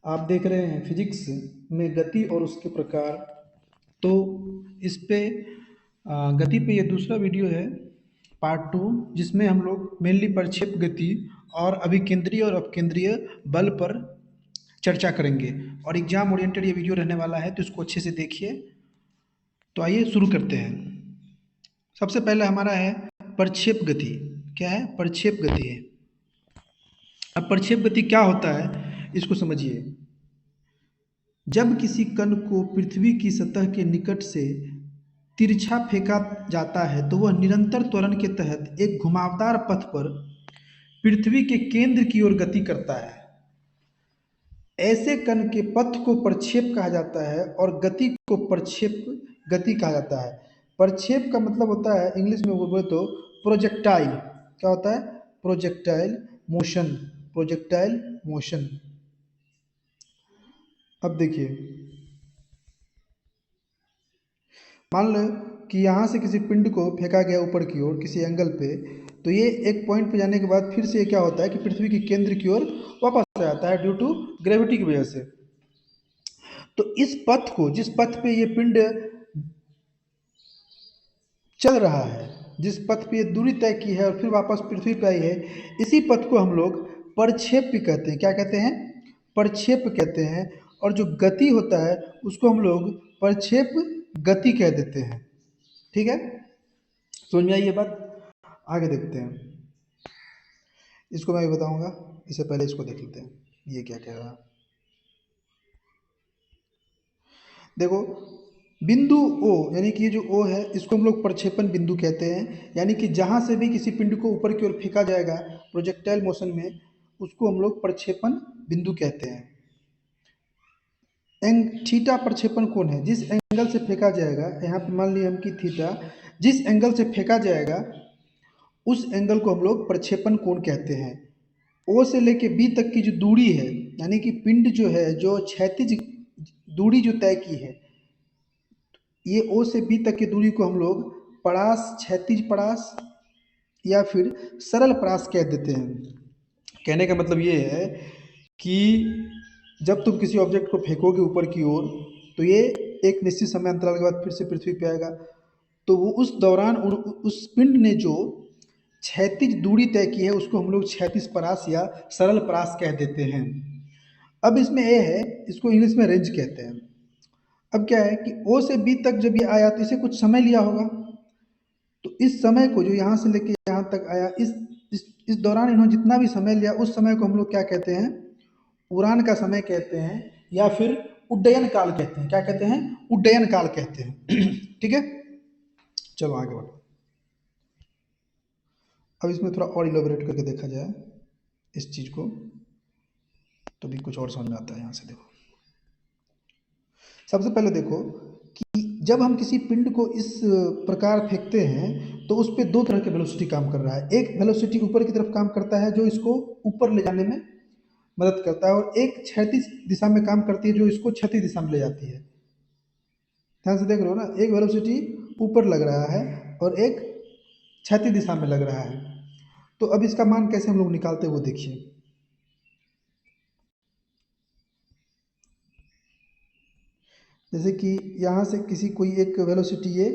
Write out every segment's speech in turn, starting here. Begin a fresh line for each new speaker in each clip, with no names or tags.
आप देख रहे हैं फिजिक्स में गति और उसके प्रकार। तो इस पे गति पे ये दूसरा वीडियो है, पार्ट 2, जिसमें हम लोग मेनली प्रक्षेप गति और अभिकेंद्रीय और अपकेंद्रीय बल पर चर्चा करेंगे। और एग्जाम ओरिएंटेड ये वीडियो रहने वाला है, तो इसको अच्छे से देखिए। तो आइए शुरू करते हैं। सबसे पहले हमारा है प्रक्षेप गति। क्या है? प्रक्षेप गति है। अब प्रक्षेप गति क्या होता है इसको समझिए। जब किसी कण को पृथ्वी की सतह के निकट से तिरछा फेंका जाता है तो वह निरंतर त्वरण के तहत एक घुमावदार पथ पर पृथ्वी के केंद्र की ओर गति करता है। ऐसे कण के पथ को प्रक्षेप कहा जाता है और गति को प्रक्षेप गति कहा जाता है। प्रक्षेप का मतलब होता है, इंग्लिश में बोले तो प्रोजेक्टाइल। क्या होता है? Projectile motion. Projectile motion. अब देखिए, मान लो कि यहाँ से किसी पिंड को फेंका गया ऊपर की ओर किसी एंगल पे, तो ये एक पॉइंट पे जाने के बाद फिर से ये क्या होता है कि पृथ्वी के केंद्र की ओर वापस आ जाता है ड्यू टू ग्रेविटी की वजह से। तो इस पथ को, जिस पथ पे ये पिंड चल रहा है, जिस पथ पे ये दूरी तय की है और फिर वापस पृथ्वी पे आई है, इसी पथ को हम लोग प्रक्षेप भी कहते हैं। क्या कहते हैं? प्रक्षेप कहते हैं। और जो गति होता है उसको हम लोग प्रक्षेप गति कह देते हैं। ठीक है, समझ में आई ये बात? आगे देखते हैं। इसको मैं भी बताऊंगा, इससे पहले इसको देख लेते हैं ये क्या कह रहा है। देखो, बिंदु ओ, यानी कि ये जो ओ है इसको हम लोग प्रक्षेपण बिंदु कहते हैं। यानी कि जहां से भी किसी पिंड को ऊपर की ओर फेंका जाएगा प्रोजेक्टाइल मोशन में, उसको हम लोग प्रक्षेपण बिंदु कहते हैं। थीटा प्रक्षेपण कोण है। जिस एंगल से फेंका जाएगा, यहाँ पे मान लिया हम कि थीटा, जिस एंगल से फेंका जाएगा उस एंगल को हम लोग प्रक्षेपण कोण कहते हैं। ओ से लेके बी तक की जो दूरी है, यानी कि पिंड जो है, जो क्षैतिज दूरी जो तय की है, ये ओ से बी तक की दूरी को हम लोग परास, क्षैतिज परास या फिर सरल परास कह देते हैं। कहने का मतलब ये है कि जब तुम किसी ऑब्जेक्ट को फेंकोगे ऊपर की ओर, तो ये एक निश्चित समय अंतराल के बाद फिर से पृथ्वी पे आएगा। तो वो उस दौरान उस पिंड ने जो क्षैतिज दूरी तय की है उसको हम लोग क्षैतिज परास या सरल परास कह देते हैं। अब इसमें ये है, इसको इंग्लिश में रेंज कहते हैं। अब क्या है कि ओ से बी तक जब ये आया तो इसे कुछ समय लिया होगा। तो इस समय को, जो यहाँ से लेके यहाँ तक आया, इस दौरान इन्होंने जितना भी समय लिया, उस समय को हम लोग क्या कहते हैं? उड़ान का समय कहते हैं, या फिर उड्डयन काल कहते हैं। क्या कहते हैं? उड्डयन काल कहते हैं। ठीक है, चलो आगे बढ़ो। अब इसमें थोड़ा और इलोबरेट करके देखा जाए इस चीज को, तो भी कुछ और समझ में आता है। यहाँ से देखो, सबसे पहले देखो कि जब हम किसी पिंड को इस प्रकार फेंकते हैं तो उस पर दो तरह के वेलोसिटी काम कर रहा है। एक वेलोसिटी ऊपर की तरफ काम करता है जो इसको ऊपर ले जाने में मदद करता है, और एक क्षैतिज दिशा में काम करती है जो इसको क्षैतिज दिशा में ले जाती है। ध्यान से देख रहे हो ना, एक वेलोसिटी ऊपर लग रहा है और एक क्षैतिज दिशा में लग रहा है। तो अब इसका मान कैसे हम लोग निकालते हैं वो देखिए। जैसे कि यहाँ से किसी कोई एक वेलोसिटी ये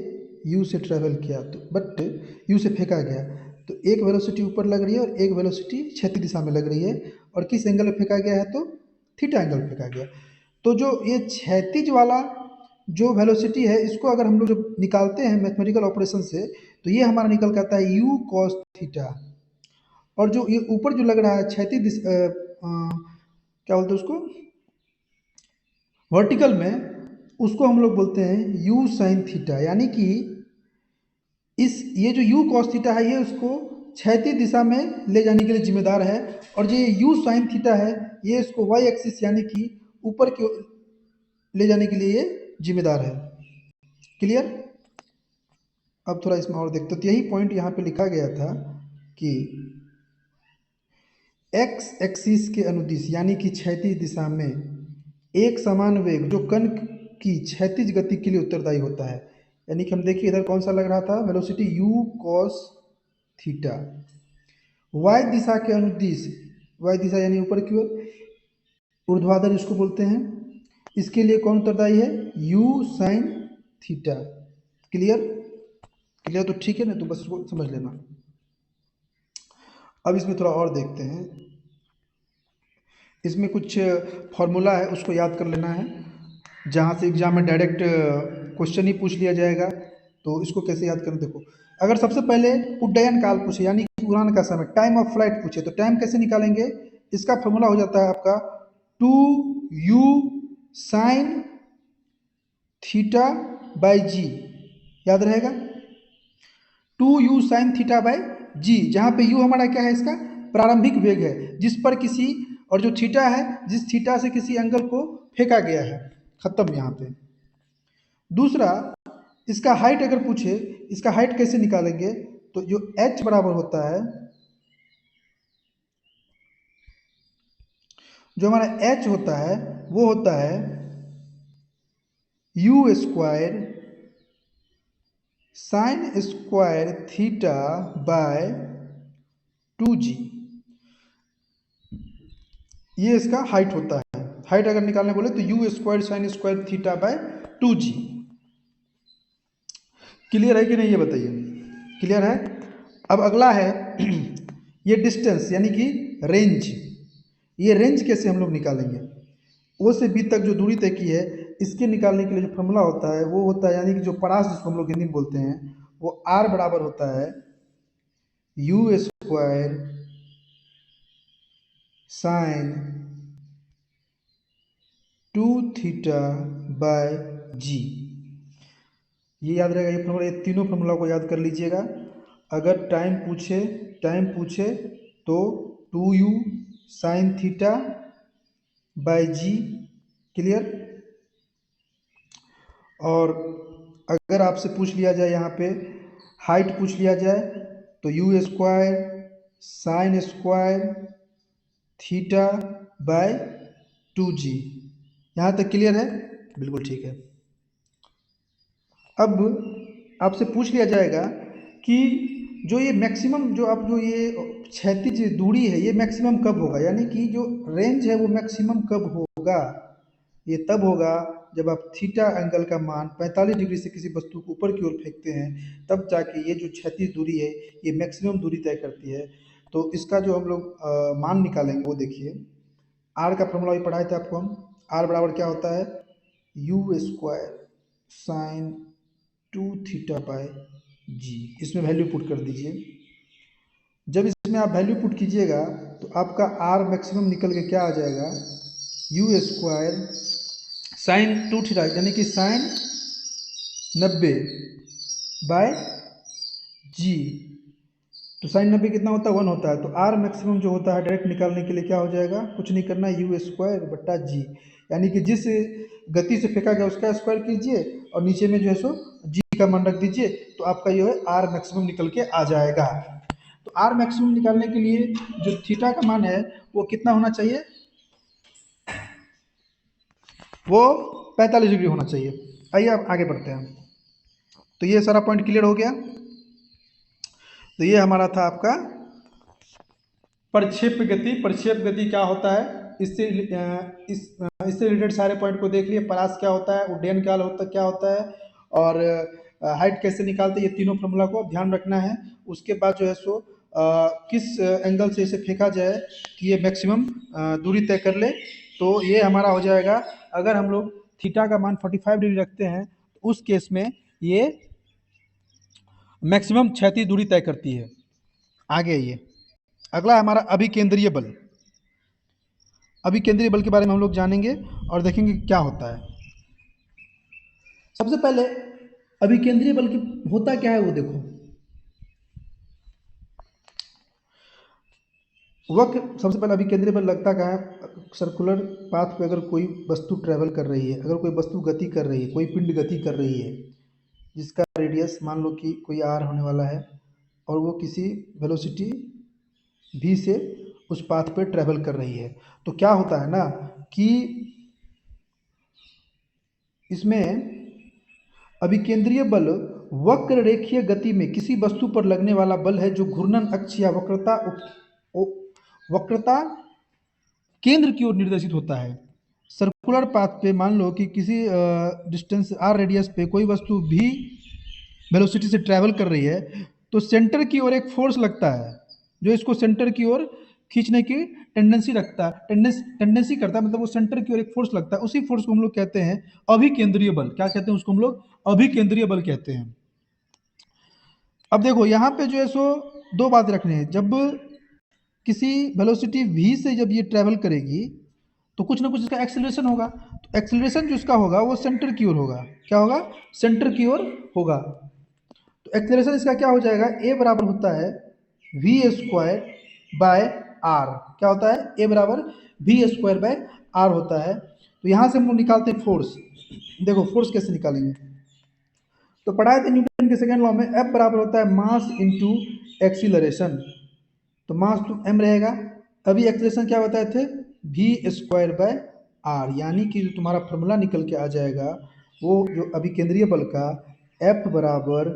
u से ट्रेवल किया, तो बट u से फेंका गया, तो एक वेलोसिटी ऊपर लग रही है और एक वेलोसिटी क्षैतिज दिशा में लग रही है। और किस एंगल में फेंका गया है? तो थीटा एंगल में फेंका गया। तो जो ये क्षैतिज वाला जो वेलोसिटी है, इसको अगर हम लोग जब निकालते हैं मैथमेटिकल ऑपरेशन से, तो ये हमारा निकल के आता है u cos थीटा। और जो ये ऊपर जो लग रहा है क्षैतिज क्या बोलते हैं उसको, वर्टिकल में, उसको हम लोग बोलते हैं u sin थीटा। यानी कि ये जो u cos थीटा है, ये उसको क्षैतिज दिशा में ले जाने के लिए जिम्मेदार है, और जो ये u sin थीटा है, ये इसको y एक्सिस यानी कि ऊपर की ले जाने के लिए ये जिम्मेदार है। क्लियर? अब थोड़ा इसमें और देखते, तो यही पॉइंट यहाँ पे लिखा गया था कि x एक्सिस के अनुदिश यानी कि क्षैतिज दिशा में एक समान वेग जो कण की क्षैतिज गति के लिए उत्तरदायी होता है। यानी कि हम देखिए इधर कौन सा लग रहा था, velocity u cos theta, y दिशा के अनुदिश, y दिशा यानी ऊपर की ओर, ऊर्ध्वाधर इसको बोलते हैं। इसके लिए कौन उत्तरदायी है? u sin theta. Clear? Clear तो ठीक है ना, तो बस इसको समझ लेना। अब इसमें थोड़ा और देखते हैं। इसमें कुछ फॉर्मूला है, उसको याद कर लेना है। जहाँ से एग्जाम में डायरेक्ट क्वेश्चन ही पूछ लिया जाएगा, तो इसको कैसे याद करें? देखो, अगर सबसे पहले उड्डयन काल पूछे यानी कि उड़ान का समय, टाइम ऑफ फ्लाइट पूछे, तो टाइम कैसे निकालेंगे? इसका फॉर्मूला हो जाता है आपका 2u साइन थीटा बाई जी। याद रहेगा? 2u साइन थीटा बाई जी, जहाँ पे u हमारा क्या है? इसका प्रारंभिक वेग है, जिस पर किसी, और जो थीटा है, जिस थीटा से किसी एंगल को फेंका गया है। खत्म यहाँ पे। दूसरा, इसका हाइट अगर पूछे, इसका हाइट कैसे निकालेंगे? तो जो h बराबर होता है, जो हमारा h होता है, वो होता है u square sine square theta by 2g। ये इसका हाइट होता है। हाइट अगर निकालने बोले तो u square sine square theta by 2g। Clear है कि नहीं, ये बताइए। क्लियर है? अब अगला है ये डिस्टेंस यानी कि रेंज। ये रेंज कैसे हम लोग निकालेंगे? ओ से बी तक जो दूरी तय की है, इसके निकालने के लिए जो फॉर्मूला होता है वो होता है, यानी कि जो परास जिसको हम लोग हिंदी में बोलते हैं, वो r बराबर होता है u square sine 2 theta by G. ये याद रहेगा, ये फॉर्मूला, ये तीनों फॉर्मूला को याद कर लीजिएगा। अगर टाइम पूछे तो 2u sine theta by G. Clear? और अगर आपसे पूछ लिया जाए, यहाँ पे हाइट पूछ लिया जाए, तो u square sine square theta by 2g। यहाँ तक क्लियर है? बिल्कुल ठीक है। अब आपसे पूछ लिया जाएगा कि जो ये मैक्सिमम, जो आप जो ये क्षैतिज दूरी है, ये मैक्सिमम कब होगा, यानी कि जो रेंज है वो मैक्सिमम कब होगा? ये तब होगा जब आप थीटा एंगल का मान 45 डिग्री से किसी वस्तु को ऊपर की ओर फेंकते हैं, तब जाके ये जो क्षैतिज दूरी है, ये मैक्सिमम दूरी तय करती है। तो इसका जो हम लोग मान निकालेंगे, वो देखिए। आर का फॉर्मूला भी पढ़ाए थे आपको हम। आर बराबर क्या होता है? U square sine 2 theta by G. इसमें वैल्यू पुट कर दीजिए। जब इसमें आप वैल्यू पुट कीजिएगा, तो आपका आर मैक्सिमम निकल के क्या आ जाएगा? यू स्क्वायर साइन 2 थीटा यानी कि साइन 90 बाय जी। तो साइन 90 कितना होता है? 1 होता है। तो आर मैक्सिमम जो होता है, डायरेक्ट निकालने के लिए क्या हो जाएगा? कुछ नहीं करना, यू स्क्वायर बट्टा जी, यानी कि जिस गति से फेंका गया उसका स्क्वायर कीजिए, और नीचे में जो है सो जी का मान रख दीजिए, तो आपका ये है आर मैक्सिमम निकल के आ जाएगा। तो आर मैक्सिमम निकालने के लिए जो थीटा का मान है वो कितना होना चाहिए? वो 45 डिग्री होना चाहिए। आइए अब आगे बढ़ते हैं। तो ये सारा पॉइंट क्लियर हो गया। तो ये हमारा था आपका प्रक्षेप्य गति। प्रक्षेप गति क्या होता है, इससे रिलेटेड सारे पॉइंट को देख लिए। परास क्या होता है, उड्डयन काल होता क्या होता है, और हाइट कैसे निकालते हैं, ये तीनों फॉर्मूला को ध्यान रखना है। उसके बाद जो है सो किस एंगल से इसे फेंका जाए कि ये मैक्सिमम दूरी तय कर ले, तो ये हमारा हो जाएगा। अगर हम लोग थीटा का मान 45 डिग्री रखते हैं, तो उस केस में ये मैक्सिमम क्षैतिज दूरी तय करती है। आगे ये अगला हमारा अभिकेंद्रीय बल। अभिकेंद्रीय बल के बारे में हम लोग जानेंगे और देखेंगे क्या होता है। सबसे पहले अभिकेंद्रीय बल की होता क्या है वो देखो। वक्र, सबसे पहले अभिकेंद्रीय बल लगता क्या है? सर्कुलर पाथ पे अगर कोई वस्तु ट्रेवल कर रही है, अगर कोई वस्तु गति कर रही है, कोई पिंड गति कर रही है, जिसका रेडियस मान लो कि कोई आर होने वाला है, और वो किसी वेलोसिटी v से उस पाथ पे ट्रेवल कर रही है, तो क्या होता है ना कि इसमें अभिकेंद्रीय बल वक्र रेखीय गति में किसी वस्तु पर लगने वाला बल है, जो घूर्णन अक्ष या वक्रता केंद्र की ओर निर्देशित होता है। सर्कुलर पाथ पे मान लो कि किसी डिस्टेंस आर रेडियस पे कोई वस्तु भी वेलोसिटी से ट्रैवल कर रही है, तो सेंटर की ओर एक फोर्स लगता है जो इसको सेंटर की ओर खींचने की टेंडेंसी रखता है, टेंडेंसी करता है, मतलब वो सेंटर की ओर एक फोर्स लगता है। उसी फोर्स को हम लोग कहते हैं अभिकेंद्रीय बल। क्या कहते हैं उसको हम लोग? अभिकेंद्रीय बल कहते हैं। अब देखो यहाँ पे जो है सो दो बात रखनी है। जब किसी वेलोसिटी v से जब ये ट्रैवल करेगी तो कुछ ना कुछ इसका एक्सेलरेशन होगा। तो एक्सेलरेशन जो इसका होगा वो सेंटर की ओर होगा। क्या होगा? सेंटर की ओर होगा। तो एक्सेलरेशन इसका क्या हो जाएगा? ए बराबर होता है वी स्क्वायर बाय आर। क्या होता है? ए बराबर वी स्क्वायर बाय आर होता है। तो यहाँ से हम लोग निकालते हैं फोर्स। देखो फोर्स कैसे निकालेंगे, तो पढ़ाए थे न्यूटन के सेकेंड लॉ में, एफ बराबर होता है मास इंटू एक्सीलरेशन। तो मास तो एम रहेगा। अभी एक्सेलरेशन क्या बताए थे? वी स्क्वायर बाय आर, यानी कि जो तुम्हारा फॉर्मूला निकल के आ जाएगा वो जो अभी केंद्रीय बल का एफ बराबर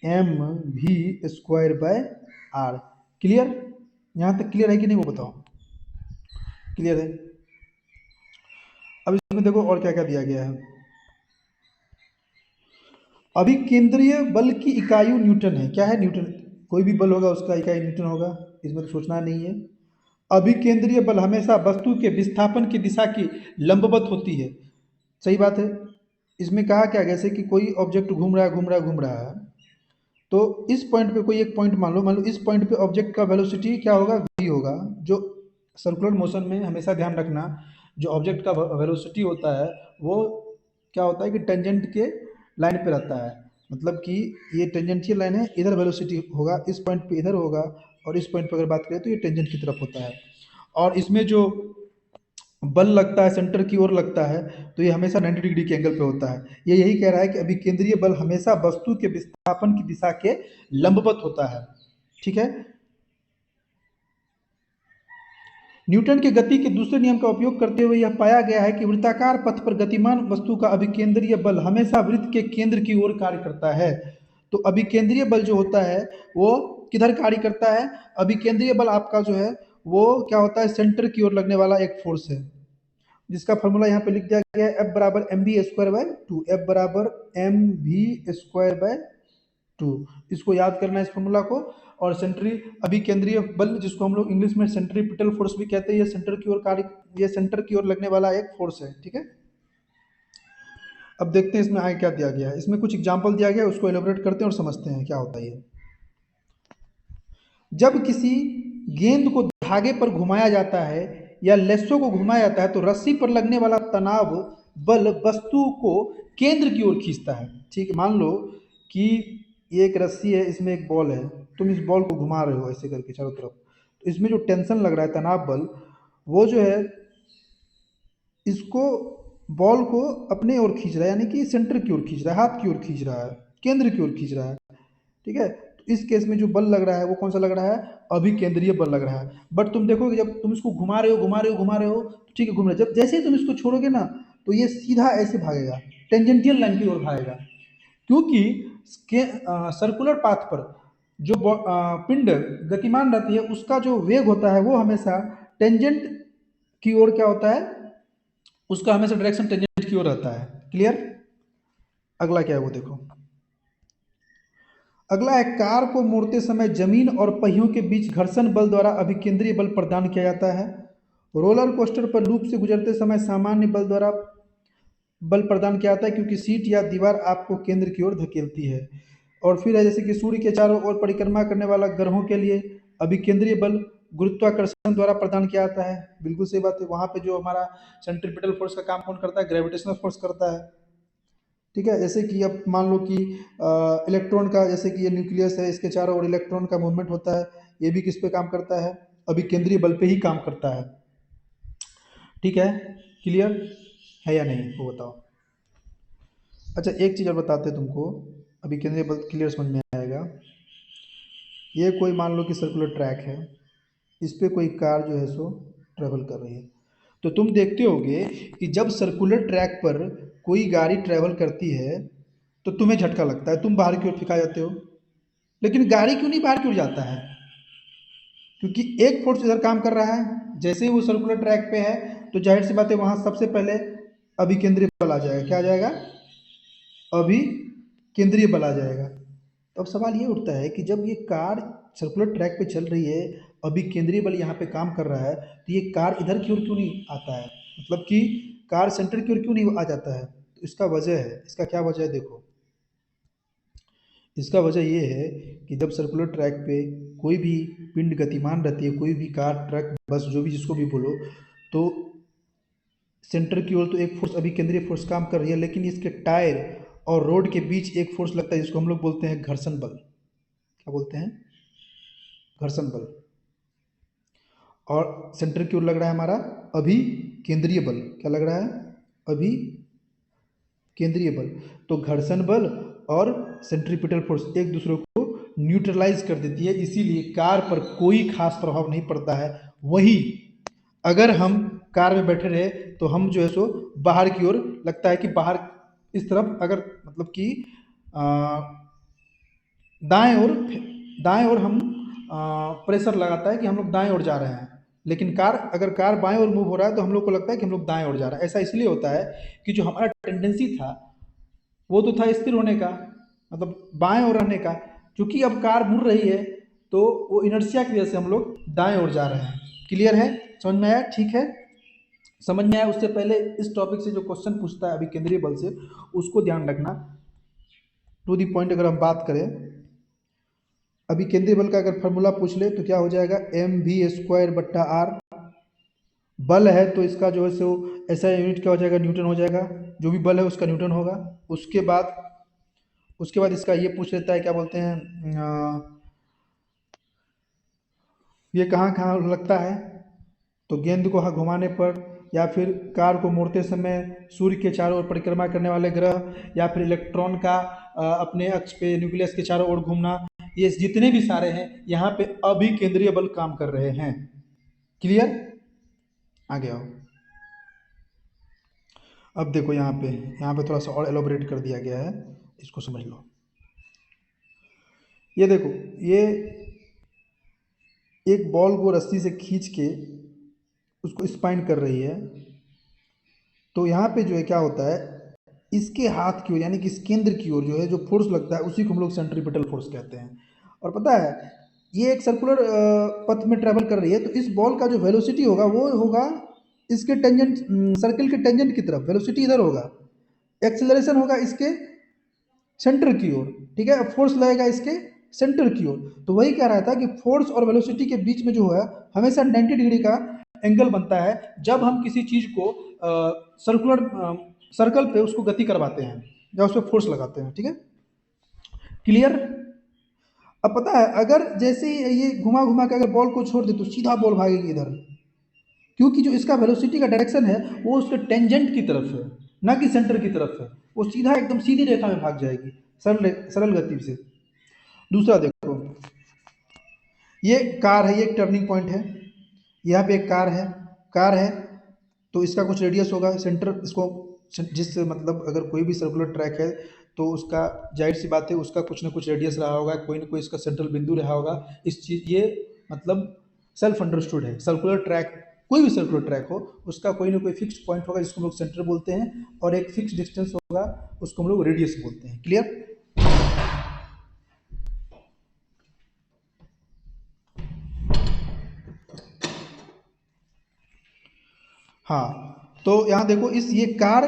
M V square by R. Clear? यहाँ तक क्लियर है कि नहीं वो बताओ। क्लियर है? अब इसमें देखो और क्या क्या दिया गया है। अभी केंद्रीय बल की इकाई न्यूटन है। क्या है? न्यूटन। कोई भी बल होगा उसका इकाई न्यूटन होगा, इसमें तो सोचना नहीं है। अभिकेंद्रीय बल हमेशा वस्तु के विस्थापन की दिशा की लंबवत होती है। सही बात है। इसमें कहा क्या, जैसे कि कोई ऑब्जेक्ट घूम रहा है घूम रहा है घूम रहा है, तो इस पॉइंट पे कोई एक पॉइंट मान लो इस पॉइंट पे ऑब्जेक्ट का वेलोसिटी क्या होगा? v होगा। जो सर्कुलर मोशन में हमेशा ध्यान रखना, जो ऑब्जेक्ट का वेलोसिटी होता है वो क्या होता है कि टेंजेंट के लाइन पे रहता है। मतलब कि ये टेंजेंशियल लाइन है, इधर वेलोसिटी होगा, इस पॉइंट पे इधर होगा, और इस पॉइंट पे अगर बात करें तो ये टेंजेंट की तरफ होता है। और इसमें जो बल लगता है सेंटर की ओर लगता है, तो ये हमेशा 90 डिग्री के एंगल पे होता है। ये यही कह रहा है कि अभी केंद्रीय बल हमेशा वस्तु के विस्थापन की दिशा के लंबवत होता है। ठीक है। न्यूटन के गति के दूसरे नियम का उपयोग करते हुए यह पाया गया है कि वृत्ताकार पथ पर गतिमान वस्तु का अभिकेंद्रीय बल हमेशा वृत्त के केंद्र की ओर कार्य करता है। तो अभिकेंद्रीय बल जो होता है वो किधर कार्य करता है? अभिकेंद्रीय बल आपका जो है वो क्या होता है? सेंटर की ओर लगने वाला एक फोर्स है, जिसका फॉर्मूला यहाँ पे लिख दिया गया है एफ बराबर M B square by two. F बराबर M V square by two. इसको याद करना है इस फॉर्मूला को। और सेंट्री अभी केंद्रीय बल जिसको हम लोग इंग्लिश में सेंट्रीपिटल फोर्स भी कहते हैं, ये सेंटर की ओर कार्य, ये सेंटर की ओर लगने वाला एक फोर्स है। ठीक है। अब देखते हैं इसमें आगे क्या दिया गया है। इसमें कुछ एग्जाम्पल दिया गया है, उसको एलोबरेट करते हैं और समझते हैं क्या होता है ये। जब किसी गेंद को धागे पर घुमाया जाता है या लेसों को घुमाया जाता है तो रस्सी पर लगने वाला तनाव बल वस्तु को केंद्र की ओर खींचता है। ठीक है। मान लो कि ये एक रस्सी है, इसमें एक बॉल है, तुम इस बॉल को घुमा रहे हो ऐसे करके चारों तरफ, तो इसमें जो टेंशन लग रहा है, तनाव बल, वो जो है इसको बॉल को अपने ओर खींच रहा है, यानी कि सेंटर की ओर खींच रहा है, हाथ की ओर खींच रहा है, केंद्र की ओर खींच रहा है। ठीक है। तो इस केस में जो बल लग रहा है वो कौन सा लग रहा है? अभिकेंद्रीय बल लग रहा है। बट तुम देखोगे जब तुम इसको घुमा रहे हो घुमा रहे हो घुमा रहे हो, तो ठीक है घूम रहे हो, जब जैसे ही तुम इसको छोड़ोगे ना तो ये सीधा ऐसे भागेगा, टेंजेंटियल लाइन की ओर भागेगा। क्योंकि सर्कुलर पाथ पर जो पिंड गतिमान रहती है उसका जो वेग होता है वो हमेशा टेंजेंट की ओर क्या होता है? उसका हमेशा डायरेक्शन टेंजेंट की ओर रहता है। क्लियर? अगला क्या है वो देखो। अगला एक कार को मोड़ते समय जमीन और पहियों के बीच घर्षण बल द्वारा अभिकेंद्रीय बल प्रदान किया जाता है। रोलर कोस्टर पर लूप से गुजरते समय सामान्य बल द्वारा बल प्रदान किया जाता है, क्योंकि सीट या दीवार आपको केंद्र की ओर धकेलती है। और फिर है जैसे कि सूर्य के चारों ओर परिक्रमा करने वाला ग्रहों के लिए अभिकेंद्रीय बल गुरुत्वाकर्षण द्वारा प्रदान किया जाता है। बिल्कुल सही बात है। वहाँ पे जो हमारा सेंट्रीपिटल फोर्स का काम कौन करता है? ग्रेविटेशनल फोर्स करता है। ठीक है। जैसे कि अब मान लो कि इलेक्ट्रॉन का, जैसे कि ये न्यूक्लियस है, इसके चारों ओर इलेक्ट्रॉन का मूवमेंट होता है, ये भी किस पे काम करता है? अभी केंद्रीय बल पे ही काम करता है। ठीक है। क्लियर है या नहीं वो बताओ। अच्छा एक चीज़ और बताते हैं तुमको, अभी केंद्रीय बल क्लियर समझ में आएगा। ये कोई मान लो कि सर्कुलर ट्रैक है, इस पे कोई कार जो है सो ट्रेवल कर रही है, तो तुम देखते होगे कि जब सर्कुलर ट्रैक पर कोई गाड़ी ट्रेवल करती है तो तुम्हें झटका लगता है, तुम बाहर की ओर फेंका जाते हो। लेकिन गाड़ी क्यों नहीं बाहर की ओर जाता है? क्योंकि एक फोर्स इधर काम कर रहा है, जैसे ही वो सर्कुलर ट्रैक पे है तो जाहिर सी बात है वहाँ सबसे पहले अभिकेंद्रीय बल आ जाएगा। क्या आ जाएगा? अभिकेंद्रीय बल आ जाएगा। तो अब सवाल ये उठता है कि जब ये कार सर्कुलर ट्रैक पे चल रही है, अभी केंद्रीय बल यहाँ पे काम कर रहा है, तो ये कार इधर की ओर क्यों नहीं आता है? मतलब कि कार सेंटर की ओर क्यों नहीं आ जाता है? तो इसका वजह है, इसका क्या वजह है देखो। इसका वजह ये है कि जब सर्कुलर ट्रैक पे कोई भी पिंड गतिमान रहती है, कोई भी कार, ट्रक, बस, जो भी जिसको भी बोलो, तो सेंटर की ओर तो एक फोर्स अभी केंद्रीय फोर्स काम कर रही है, लेकिन इसके टायर और रोड के बीच एक फोर्स लगता है जिसको हम लोग बोलते हैं घर्षण बल। क्या बोलते हैं? घर्षण बल। और सेंटर की ओर लग रहा है हमारा अभी केंद्रीय बल। क्या लग रहा है? अभी केंद्रीय बल। तो घर्षण बल और सेंट्रीपिटल फोर्स एक दूसरे को न्यूट्रलाइज कर देती है, इसीलिए कार पर कोई खास प्रभाव नहीं पड़ता है। वही अगर हम कार में बैठे रहे तो हम जो है सो बाहर की ओर लगता है कि बाहर इस तरफ, अगर मतलब कि दाएं ओर, दाएं ओर हम प्रेशर लगाता है कि हम लोग दाएं ओर जा रहे हैं, लेकिन अगर कार बाएं ओर मूव हो रहा है तो हम लोग को लगता है कि हम लोग दाएं ओर जा रहे हैं। ऐसा इसलिए होता है कि जो हमारा टेंडेंसी था वो तो था स्थिर होने का, मतलब बाएं ओर रहने का। क्योंकि अब कार मुड़ रही है तो वो इनर्शिया की वजह से हम लोग दाएं ओर जा रहे हैं। क्लियर है? समझ में आया? ठीक है। समझ में आया? उससे पहले इस टॉपिक से जो क्वेश्चन पूछता है अभी केंद्रीय बल से, उसको ध्यान रखना। टू दी पॉइंट अगर हम बात करें, अभी केंद्रीय बल का अगर फॉर्मूला पूछ ले तो क्या हो जाएगा? mv²/r। बल है तो इसका जो है सो ऐसा यूनिट क्या हो जाएगा? न्यूटन हो जाएगा। जो भी बल है उसका न्यूटन होगा। उसके बाद इसका ये पूछ लेता है, क्या बोलते हैं, ये कहाँ कहाँ लगता है? तो गेंद को घुमाने पर, या फिर कार को मोड़ते समय, सूर्य के चारों ओर परिक्रमा करने वाले ग्रह, या फिर इलेक्ट्रॉन का अपने अक्ष पे न्यूक्लियस के चारों ओर घूमना, ये जितने भी सारे हैं यहाँ पे अभी केंद्रीय बल काम कर रहे हैं। क्लियर? आगे आओ। अब देखो यहाँ पे थोड़ा सा और एलोबरेट कर दिया गया है, इसको समझ लो। ये देखो, ये एक बॉल को रस्सी से खींच के उसको स्पाइन कर रही है, तो यहाँ पे जो है क्या होता है, इसके हाथ की ओर यानी कि इस केंद्र की ओर जो है जो फोर्स लगता है उसी को हम लोग सेंट्रीपिटल फोर्स कहते हैं। और पता है ये एक सर्कुलर पथ में ट्रेवल कर रही है, तो इस बॉल का जो वेलोसिटी होगा वो होगा इसके टेंजेंट, सर्कल के टेंजेंट की तरफ वेलोसिटी इधर होगा, एक्सेलरेशन होगा इसके सेंटर की ओर। ठीक है? फोर्स लगेगा इसके सेंटर की ओर। तो वही कह रहा था कि फोर्स और वेलोसिटी के बीच में जो है हमेशा 90 डिग्री का एंगल बनता है जब हम किसी चीज को सर्कल पे उसको गति करवाते हैं या उस पर फोर्स लगाते हैं। ठीक है? क्लियर? अब पता है अगर जैसे ही ये घुमा घुमा के अगर बॉल को छोड़ दे तो सीधा बॉल भागेगी इधर, क्योंकि जो इसका वेलोसिटी का डायरेक्शन है वो उसके टेंजेंट की तरफ है, ना कि सेंटर की तरफ है। वो सीधा एकदम सीधी रेखा में भाग जाएगी, सरल सरल गति से। दूसरा देखो, ये कार है, ये एक टर्निंग पॉइंट है, यहाँ पे एक कार है तो इसका कुछ रेडियस होगा सेंटर, इसको जिस मतलब अगर कोई भी सर्कुलर ट्रैक है तो उसका जाहिर सी बात है उसका कुछ ना कुछ रेडियस रहा होगा, कोई ना कोई इसका सेंट्रल बिंदु रहा होगा। इस चीज ये मतलब सेल्फ अंडरस्टूड है। सर्कुलर ट्रैक, कोई भी सर्कुलर ट्रैक हो उसका कोई ना कोई फिक्स्ड पॉइंट होगा जिसको हम लोग सेंटर बोलते हैं, और एक फिक्स डिस्टेंस होगा उसको हम लोग रेडियस बोलते हैं। क्लियर? हाँ, तो यहाँ देखो इस ये कार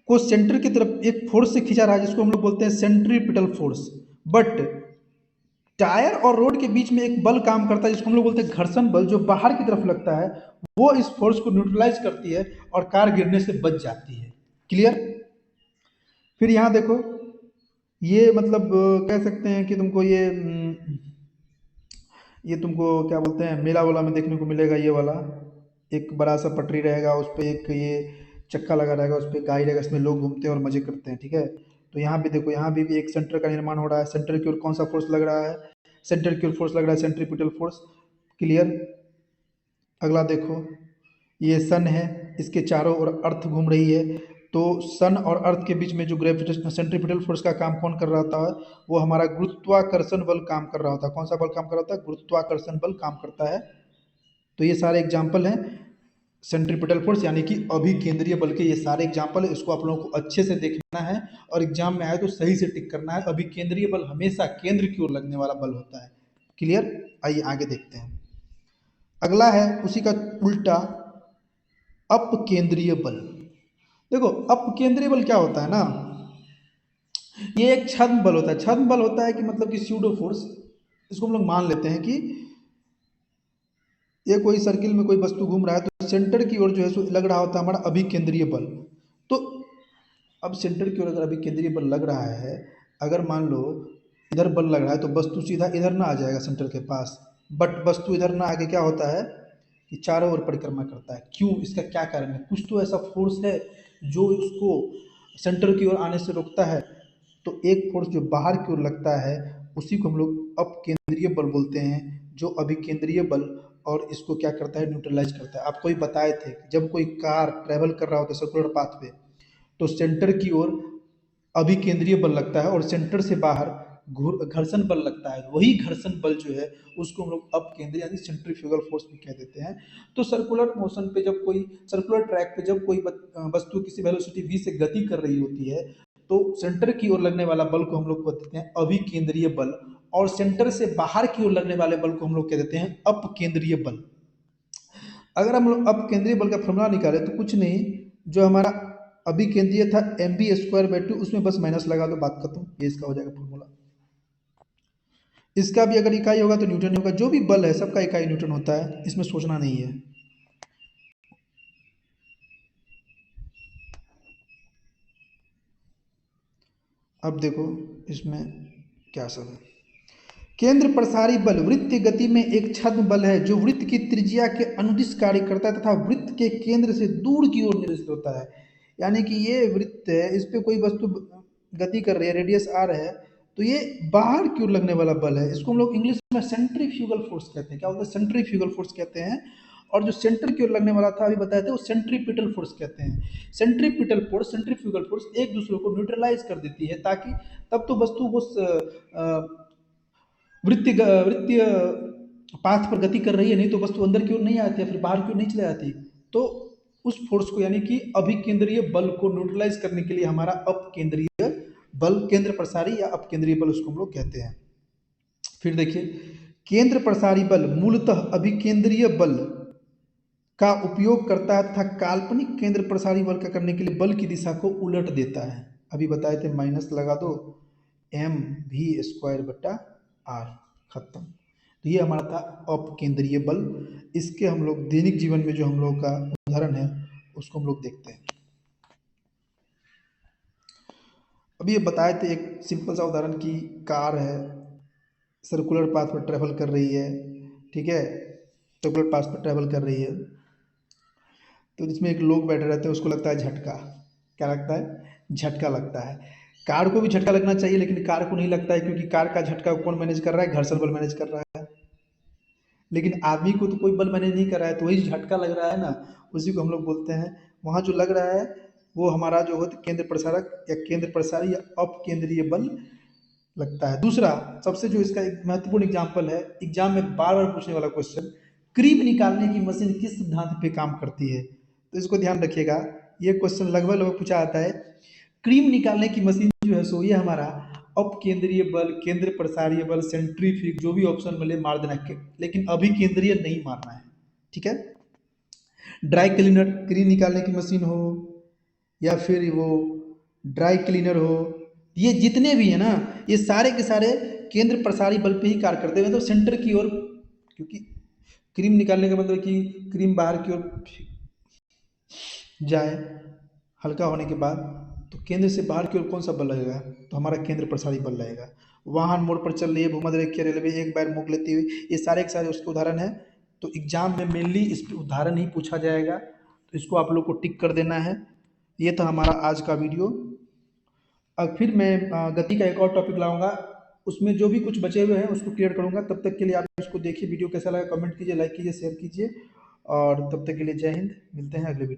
को सेंटर की तरफ एक फोर्स से खींचा रहा है जिसको हम लोग बोलते हैं सेंट्रीपिटल फोर्स। बट टायर और रोड के बीच में एक बल काम करता है जिसको हम लोग बोलते हैं घर्षण बल, जो बाहर की तरफ लगता है। वो इस फोर्स को न्यूट्रलाइज करती है और कार गिरने से बच जाती है। क्लियर? फिर यहाँ देखो, ये मतलब कह सकते हैं कि तुमको ये तुमको क्या बोलते हैं मेला वाला में देखने को मिलेगा। ये वाला एक बड़ा सा पटरी रहेगा, उस पर एक ये चक्का लगा रहेगा, उस पर गाड़ी रहेगा, इसमें लोग घूमते हैं और मजे करते हैं। ठीक है? तो यहाँ भी देखो, यहाँ भी एक सेंटर का निर्माण हो रहा है। सेंटर की ओर कौन सा फोर्स लग रहा है? सेंटर की ओर फोर्स लग रहा है सेंट्रीपिटल फोर्स। क्लियर? अगला देखो, ये सन है, इसके चारों ओर अर्थ घूम रही है, तो सन और अर्थ के बीच में जो ग्रेविटेशन सेंट्रीपिटल फोर्स का काम कौन कर रहा होता है? वो हमारा गुरुत्वाकर्षण बल काम कर रहा होता है। कौन सा बल काम कर रहा होता है? गुरुत्वाकर्षण बल काम करता है तो ये सारे एग्जाम्पल हैं सेंट्रीपिटल फोर्स यानी कि अभिकेंद्रीय बल के, ये सारे एग्जाम्पल है। इसको आप लोगों को अच्छे से देखना है और एग्जाम में आए तो सही से टिक करना है। अभिकेंद्रीय बल हमेशा केंद्र की ओर लगने वाला बल होता है। क्लियर? आइए आगे देखते हैं। अगला है उसी का उल्टा, अपकेंद्रीय बल। देखो अपकेंद्रीय बल क्या होता है ना, ये एक छद्म बल होता है। छद्म बल होता है कि मतलब कि स्यूडो फोर्स, इसको हम लोग मान लेते हैं कि ये कोई सर्किल में कोई वस्तु घूम रहा है तो सेंटर की ओर जो है सो लग रहा होता है हमारा अभिकेंद्रीय बल। तो अब सेंटर की ओर अगर अभिकेंद्रीय बल लग रहा है, अगर मान लो इधर बल लग रहा है तो वस्तु सीधा इधर ना आ जाएगा सेंटर के पास, बट वस्तु इधर ना आके क्या होता है कि चारों ओर परिक्रमा करता है। क्यों? इसका क्या कारण है? कुछ तो ऐसा फोर्स है जो उसको सेंटर की ओर आने से रोकता है। तो एक फोर्स जो बाहर की ओर लगता है उसी को हम लोग अपकेंद्रीय बल बोलते हैं, जो अभिकेंद्रीय बल और इसको क्या करता है, न्यूट्रलाइज करता है। आपको ही बताए थे कि जब कोई कार ट्रेवल कर रहा होता है सर्कुलर पाथ पे, तो सेंटर की ओर अभिकेंद्रीय बल लगता है और सेंटर से बाहर घर्षण बल लगता है। वही घर्षण बल जो है उसको हम लोग अपकेंद्रीय यानी सेंट्रीफ्यूगल फोर्स भी कह देते हैं। तो सर्कुलर मोशन पे जब कोई सर्कुलर ट्रैक पे जब कोई वस्तु किसी वेलोसिटी v से गति कर रही होती है तो सेंटर की ओर लगने वाला बल को हम लोग कहते हैं अभिकेंद्रीय बल, और सेंटर से बाहर की ओर लगने वाले बल को हम लोग कह देते हैं अपकेंद्रीय बल। अगर हम लोग अपकेंद्रीय बल का फॉर्मूला निकाले तो कुछ नहीं, जो हमारा अभिकेंद्रीय था mv²/2, उसमें बस माइनस लगा दो, बात खत्म। ये इसका हो जाएगा फॉर्मूला। इसका भी अगर इकाई होगा तो न्यूटन होगा। जो भी बल है सबका इकाई न्यूटन होता है, इसमें सोचना नहीं है। अब देखो इसमें क्या सब है। केंद्र प्रसारी बल वृत्तीय गति में एक छद्म बल है जो वृत्त की त्रिज्या के अनुदिश कार्य करता है तथा वृत्त के केंद्र से दूर की ओर निर्देशित होता है। यानी कि ये वृत्त है, इस पे कोई वस्तु गति कर रही है, रेडियस आर है, तो ये बाहर की ओर लगने वाला बल है। इसको हम लोग इंग्लिश में सेंट्रीफ्यूगल फोर्स कहते हैं। क्या होता है? सेंट्रीफ्यूगल फोर्स कहते हैं। और जो सेंटर की ओर लगने वाला था अभी बताए थे, वो सेंट्रीपिटल फोर्स कहते हैं। सेंट्रीपिटल फोर्स, सेंट्रीफ्यूगल फोर्स एक दूसरे को न्यूट्रलाइज कर देती है, ताकि तब तो वस्तु को वृत्तीय पाथ पर गति कर रही है, नहीं तो वस्तु अंदर की ओर नहीं आती है, फिर बाहर की ओर नहीं चले जाती। तो उस फोर्स को यानी कि अभिकेंद्रीय बल को न्यूट्रलाइज करने के लिए हमारा अपकेंद्रीय बल, केंद्र प्रसारी या अपकेंद्रीय बल उसको हम लोग कहते हैं। फिर देखिए, केंद्र प्रसारी बल मूलतः अभिकेंद्रीय बल का उपयोग करता है तथा काल्पनिक केंद्र प्रसारी बल का करने के लिए बल की दिशा को उलट देता है। अभी बताए थे, माइनस लगा दो, mv²/r, खत्म। तो ये हमारा था अपकेंद्रीय बल। इसके हम लोग दैनिक जीवन में जो हम लोग का उदाहरण है उसको हम लोग देखते हैं। अभी ये बताए थे एक सिंपल सा उदाहरण की कार है, सर्कुलर पाथ पर ट्रेवल कर रही है, ठीक है, सर्कुलर पाथ पर ट्रेवल कर रही है, तो इसमें एक लोग बैठे रहते हैं, उसको लगता है झटका। क्या लगता है? झटका लगता है। कार को भी झटका लगना चाहिए, लेकिन कार को नहीं लगता है, क्योंकि कार का झटका कौन मैनेज कर रहा है? घर्षण बल मैनेज कर रहा है। लेकिन आदमी को तो कोई बल मैनेज नहीं कर रहा है, तो वही झटका लग रहा है ना, उसी को हम लोग बोलते हैं। वहाँ जो लग रहा है वो हमारा जो होता है केंद्र प्रसारक या केंद्र प्रसारी या अपकेंद्रीय बल लगता है। दूसरा सबसे जो इसका एक महत्वपूर्ण एग्जाम्पल है, एग्जाम में बार बार पूछने वाला क्वेश्चन, क्रीम निकालने की मशीन किस सिद्धांत पे काम करती है? तो इसको ध्यान रखिएगा, ये क्वेश्चन लगभग लगभग पूछा आता है। क्रीम निकालने की मशीन जो है सो ये हमारा अपकेंद्रीय बल, केंद्र प्रसारीय बल, सेंट्रीफ्यूग, जो भी ऑप्शन मिले मार देना, लेकिन अभी केंद्रीय नहीं मारना है, ठीक है। ड्राई क्लीनर, क्रीम निकालने की मशीन हो या फिर वो ड्राई क्लीनर हो, ये जितने भी है ना, ये सारे के सारे केंद्र प्रसारी बल पे ही कार्य करते हैं, मतलब सेंटर की ओर। क्योंकि क्रीम निकालने का मतलब कि क्रीम बाहर की ओर जाए हल्का होने के बाद, तो केंद्र से बाहर की ओर कौन सा बल लगेगा? तो हमारा केंद्र प्रसारी बल लगेगा। वाहन मोड़ पर चल रही है, भूमध्य रेखीय रेलवे एक बार मुख लेती हुई, ये सारे के सारे उसके उदाहरण है। तो एग्जाम में मेनली इस पर उदाहरण ही पूछा जाएगा, तो इसको आप लोग को टिक कर देना है। ये था हमारा आज का वीडियो। अब फिर मैं गति का एक और टॉपिक लाऊंगा, उसमें जो भी कुछ बचे हुए हैं उसको क्लियर करूंगा। तब तक के लिए आप इसको देखिए, वीडियो कैसा लगा कमेंट कीजिए, लाइक कीजिए, शेयर कीजिए, और तब तक के लिए जय हिंद। मिलते हैं अगले वीडियो।